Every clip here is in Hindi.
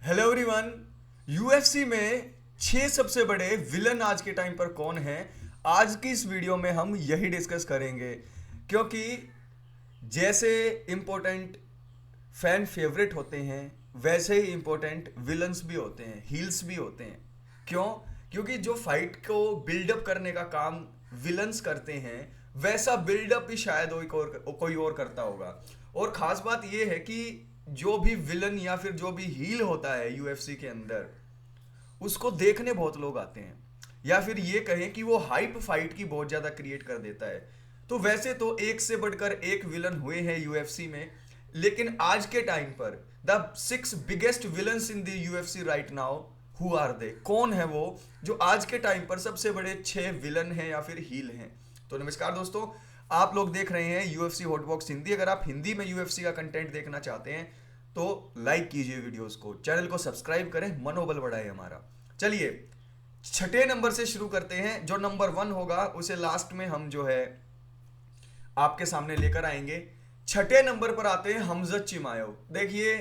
Hello everyone. यूएफसी में 6 सबसे बड़े विलन आज के टाइम पर कौन है, आज की इस वीडियो में हम यही डिस्कस करेंगे। क्योंकि जैसे इम्पोर्टेंट फैन फेवरेट होते हैं वैसे ही इम्पोर्टेंट विलन्स भी होते हैं, हील्स भी होते हैं। क्यों? क्योंकि जो फाइट को बिल्डअप करने का काम विलन्स करते हैं वैसा बिल्डअप भी शायद कोई और करता होगा। और खास बात यह है कि जो भी विलन या फिर जो भी हील होता है यूएफसी के अंदर, उसको देखने बहुत लोग आते हैं, या फिर ये कहें कि वो हाइप फाइट की बहुत ज्यादा क्रिएट कर देता है। तो वैसे तो एक से बढ़कर एक विलन हुए हैं यूएफसी में, लेकिन आज के टाइम पर the 6 biggest villains in the UFC right now, who are they? कौन है वो जो आज के टाइम पर सबसे बड़े 6 विलन हैं या फिर हील हैं? तो नमस्कार दोस्तों, आप लोग देख रहे हैं यूएफसी हॉटबॉक्स हिंदी। अगर आप हिंदी में यूएफसी का कंटेंट देखना चाहते हैं तो लाइक कीजिए वीडियोस को, चैनल को सब्सक्राइब करें, मनोबल बढ़ाए हमारा। चलिए छठे नंबर से शुरू करते हैं। जो नंबर 1 होगा उसे लास्ट में हम जो है आपके सामने लेकर आएंगे। छठे नंबर पर आते हैं हमजत चिमाएव। देखिए,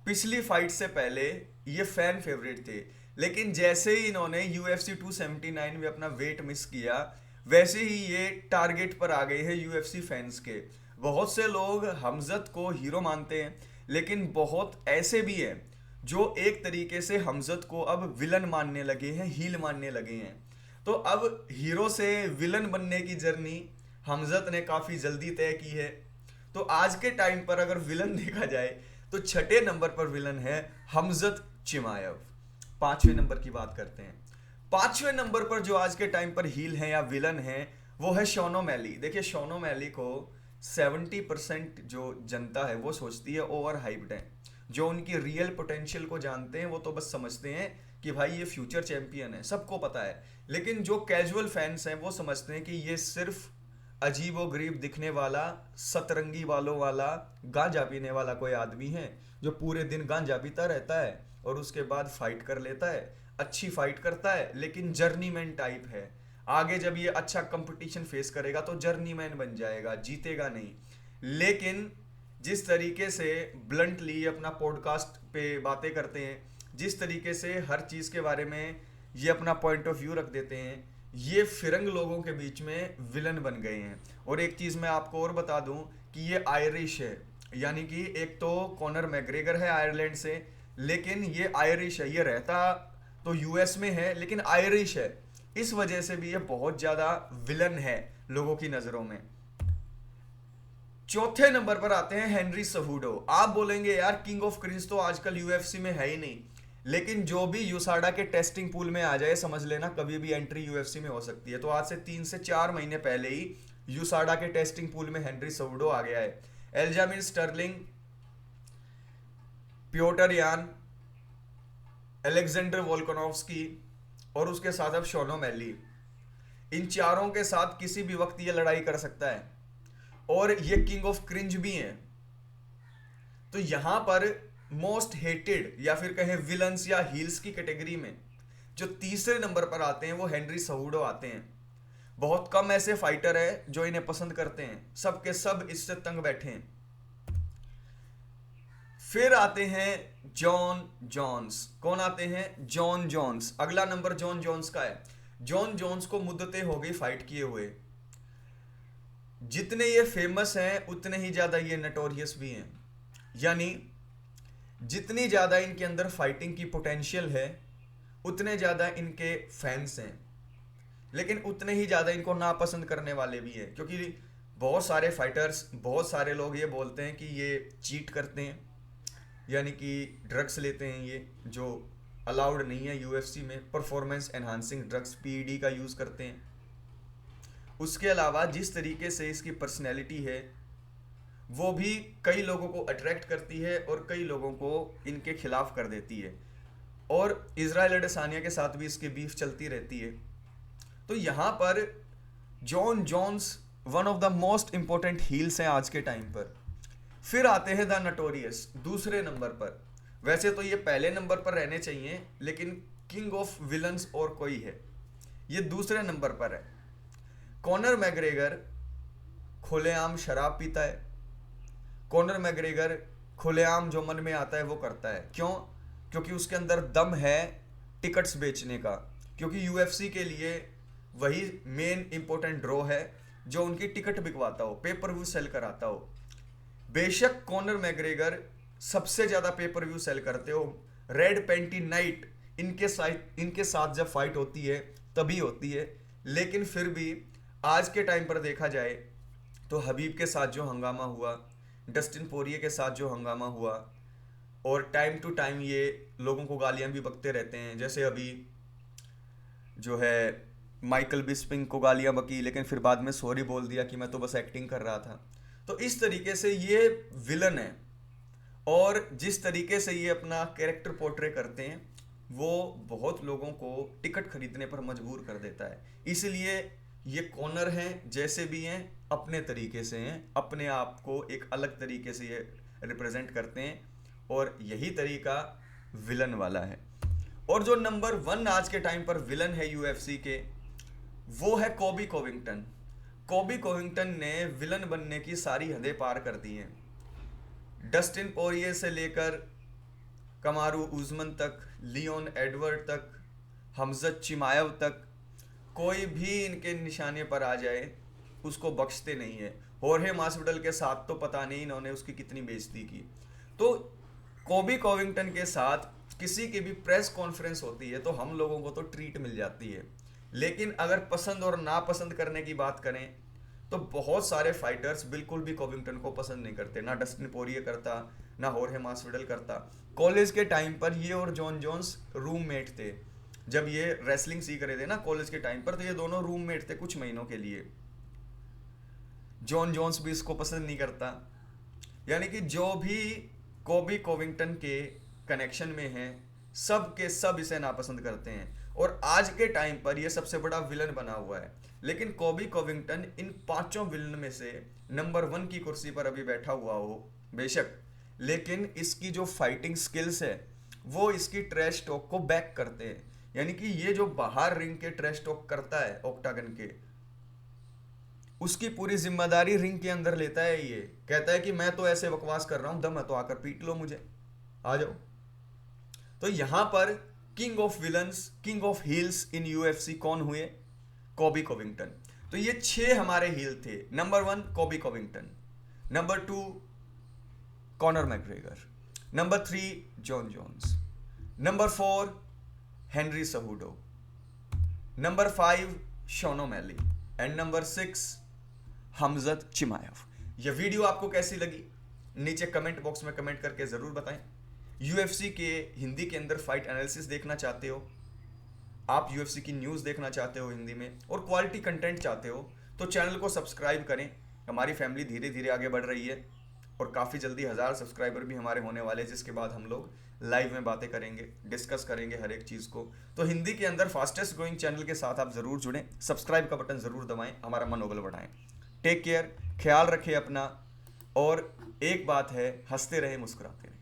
पिछली फाइट से पहले ये फैन फेवरेट थे, लेकिन जैसे ही इन्होंने यूएफसी 279 में अपना वेट मिस किया वैसे ही ये टारगेट पर आ गए हैं यूएफसी फैंस के। बहुत से लोग हमजत को हीरो मानते हैं, लेकिन बहुत ऐसे भी हैं जो एक तरीके से हमजत को अब विलन मानने लगे हैं, हील मानने लगे हैं। तो अब हीरो से विलन बनने की जर्नी हमजत ने काफ़ी जल्दी तय की है। तो आज के टाइम पर अगर विलन देखा जाए तो छठे नंबर पर विलन है हमजत चिमाएव। पांचवें नंबर की बात करते हैं। पांचवें नंबर पर जो आज के टाइम पर हील है या विलन है वो है शॉन ओमैली। देखिए, शॉन ओमैली को 70% जो जनता है वो सोचती है ओवर हाइप्ड है। जो उनकी रियल पोटेंशियल को जानते हैं वो तो बस समझते हैं कि भाई ये फ्यूचर चैंपियन है, सबको पता है। लेकिन जो कैजुअल फैंस हैं वो समझते हैं कि ये सिर्फ अजीबो गरीब दिखने वाला, सतरंगी बालों वाला, गांजा पीने वाला कोई आदमी है जो पूरे दिन गांजा पीता रहता है और उसके बाद फाइट कर लेता है। अच्छी फाइट करता है लेकिन जर्नीमैन टाइप है। आगे जब ये अच्छा कंपटीशन फेस करेगा तो जर्नीमैन बन जाएगा, जीतेगा नहीं। लेकिन जिस तरीके से ब्लंटली अपना पॉडकास्ट पे बातें करते हैं, जिस तरीके से हर चीज़ के बारे में ये अपना पॉइंट ऑफ व्यू रख देते हैं, ये फिरंग लोगों के बीच में विलन बन गए हैं। और एक चीज़ मैं आपको और बता दूं कि ये आयरिश है, यानी कि एक तो कॉनर मैग्रेगर है आयरलैंड से, लेकिन ये आयरिश है। ये रहता तो यूएस में है लेकिन आयरिश है, इस वजह से भी ये बहुत ज़्यादा विलन है लोगों की नज़रों में। चौथे नंबर पर आते हैं हेनरी सहुडो। आप बोलेंगे यार किंग ऑफ क्रिंज तो आजकल यूएफसी में है ही नहीं, लेकिन जो भी यूसाडा के टेस्टिंग पूल में आ जाए समझ लेना कभी भी एंट्री यूएफसी में हो सकती है। तो आज से 3 से 4 महीने पहले ही यूसाडा के टेस्टिंग पूल में हेनरी सहुडो आ गया है। एल्जामिन स्टर्लिंग, प्योटर यान, एलेक्जेंडर वोल्कानोव्स्की और उसके साथ अब शॉन ओमैली, इन चारों के साथ किसी भी वक्त ये लड़ाई कर सकता है और ये किंग ऑफ क्रिंज भी हैं। तो यहां पर मोस्ट हेटेड या फिर कहें विलन्स या हील्स की कैटेगरी में जो तीसरे नंबर पर आते हैं वो हेनरी सहुडो आते हैं। बहुत कम ऐसे फाइटर है जो इन्हें पसंद करते हैं, सब के सब इससे तंग बैठे हैं। फिर आते हैं जॉन जोन्स। कौन आते हैं? Jon Jones. अगला नंबर जॉन जोन्स का है। जॉन जोन्स को मुद्दतें हो गई फाइट किए हुए। जितने ये फेमस हैं उतने ही ज़्यादा ये नटोरियस भी हैं। यानी जितनी ज़्यादा इनके अंदर फाइटिंग की पोटेंशियल है उतने ज़्यादा इनके फैंस हैं, लेकिन उतने ही ज़्यादा इनको नापसंद करने वाले भी हैं। क्योंकि बहुत सारे फाइटर्स, बहुत सारे लोग ये बोलते हैं कि ये चीट करते हैं, यानी कि ड्रग्स लेते हैं ये जो अलाउड नहीं है यूएफसी में। परफॉर्मेंस एनहांसिंग ड्रग्स पीईडी का यूज़ करते हैं। उसके अलावा जिस तरीके से इसकी पर्सनैलिटी है वो भी कई लोगों को अट्रैक्ट करती है और कई लोगों को इनके खिलाफ कर देती है। और इजराइल अडेसानिया के साथ भी इसकी बीफ चलती रहती है। तो यहाँ पर Jon Jones one of the most important heels हैं आज के टाइम पर। फिर आते हैं द नटोरियस दूसरे नंबर पर। वैसे तो ये पहले नंबर पर रहने चाहिए, लेकिन किंग ऑफ विलन्स और कोई है, ये दूसरे नंबर पर है। कॉनर मैग्रेगर खुलेआम शराब पीता है। कॉनर मैग्रेगर खुलेआम जो मन में आता है वो करता है। क्यों? क्योंकि उसके अंदर दम है टिकट्स बेचने का, क्योंकि यूएफसी के लिए वही मेन इंपॉर्टेंट ड्रॉ है जो उनकी टिकट बिकवाता हो, पेपर व्यू सेल कराता हो। बेशक कॉनर मैग्रेगर सबसे ज्यादा पेपर व्यू सेल करते हो, रेड पेंटी नाइट इनके साथ जब फाइट होती है तभी होती है, लेकिन फिर भी आज के टाइम पर देखा जाए तो हबीब के साथ जो हंगामा हुआ, डस्टिन पोरिये के साथ जो हंगामा हुआ, और टाइम टू टाइम ये लोगों को गालियां भी बकते रहते हैं, जैसे अभी जो है माइकल बिस्पिंग को गालियां बकी लेकिन फिर बाद में सॉरी बोल दिया कि मैं तो बस एक्टिंग कर रहा था। तो इस तरीके से ये विलन है, और जिस तरीके से ये अपना कैरेक्टर पोर्ट्रे करते हैं वो बहुत लोगों को टिकट खरीदने पर मजबूर कर देता है। इसलिए ये कॉनर हैं, जैसे भी हैं अपने तरीके से हैं, अपने आप को एक अलग तरीके से ये रिप्रेजेंट करते हैं, और यही तरीका विलन वाला है। और जो नंबर 1 आज के टाइम पर विलन है यूएफसी के, वो है कॉबी कोविंगटन। कॉबी कोविंगटन ने विलन बनने की सारी हदें पार कर दी हैं। डस्टिन पोरिये से लेकर कमारू उज़मन तक, लियोन एडवर्ड तक, हमजत चिमायव तक, कोई भी इनके निशाने पर आ जाए उसको बख्शते नहीं है। होर्हे मास्विडल के साथ तो पता नहीं इन्होंने उसकी कितनी बेइज्जती की। तो कॉबी कोविंगटन के साथ किसी की भी प्रेस कॉन्फ्रेंस होती है तो हम लोगों को तो ट्रीट मिल जाती है, लेकिन अगर पसंद और नापसंद करने की बात करें तो बहुत सारे फाइटर्स बिल्कुल भी कोविंगटन को पसंद नहीं करते। ना डस्टिन पोरिये करता, ना होर्हे मास्विडल करता। कॉलेज के टाइम पर ये और जॉन जोन्स रूममेट थे। जब ये रेसलिंग सीख रहे थे ना कॉलेज के टाइम पर, तो ये दोनों रूममेट थे कुछ महीनों के लिए। जॉन जोन्स भी इसको पसंद नहीं करता। यानी कि जो भी कॉबी कोविंगटन के कनेक्शन में हैं, सब के सब इसे नापसंद करते हैं, और आज के टाइम पर यह सबसे बड़ा विलन बना हुआ है। लेकिन कॉबी कोविंगटन इन 5 विलन में से नंबर 1 की कुर्सी पर अभी बैठा हुआ हो बेशक, लेकिन इसकी जो फाइटिंग स्किल्स है वो इसकी ट्रैश टॉक को बैक करते हैं। यानी कि ये जो बाहर रिंग के ट्रैश टॉक करता है ऑक्टागन के, उसकी पूरी जिम्मेदारी रिंग के अंदर लेता है। ये कहता है कि मैं तो ऐसे बकवास कर रहा हूं, दम है तो आकर पीट लो मुझे, आ जाओ। तो यहां पर king of villains, king of heels in UFC कौन हुए? Colby Covington. तो ये 6 हमारे हील थे। Number 1 Colby Covington, number 2 Conor McGregor, number 3 Jon Jones, number 4 Henry Cejudo, number 5 Sean O'Malley, and number 6 Khamzat Chimaev. यह वीडियो आपको कैसी लगी नीचे कमेंट बॉक्स में कमेंट करके जरूर बताएं। यूएफसी के हिंदी के अंदर फाइट एनालिसिस देखना चाहते हो, आप यूएफसी की न्यूज़ देखना चाहते हो हिंदी में, और क्वालिटी कंटेंट चाहते हो, तो चैनल को सब्सक्राइब करें। हमारी फैमिली धीरे धीरे आगे बढ़ रही है, और काफ़ी जल्दी 1000 सब्सक्राइबर भी हमारे होने वाले हैं, जिसके बाद हम लोग लाइव में बातें करेंगे, डिस्कस करेंगे हर एक चीज़ को। तो हिंदी के अंदर फास्टेस्ट ग्रोइंग चैनल के साथ आप ज़रूर जुड़ें, सब्सक्राइब का बटन ज़रूर दबाएं, हमारा मनोबल बढ़ाएं। टेक केयर, ख्याल रखें अपना, और एक बात है, हंसते रहे मुस्कुराते रहे।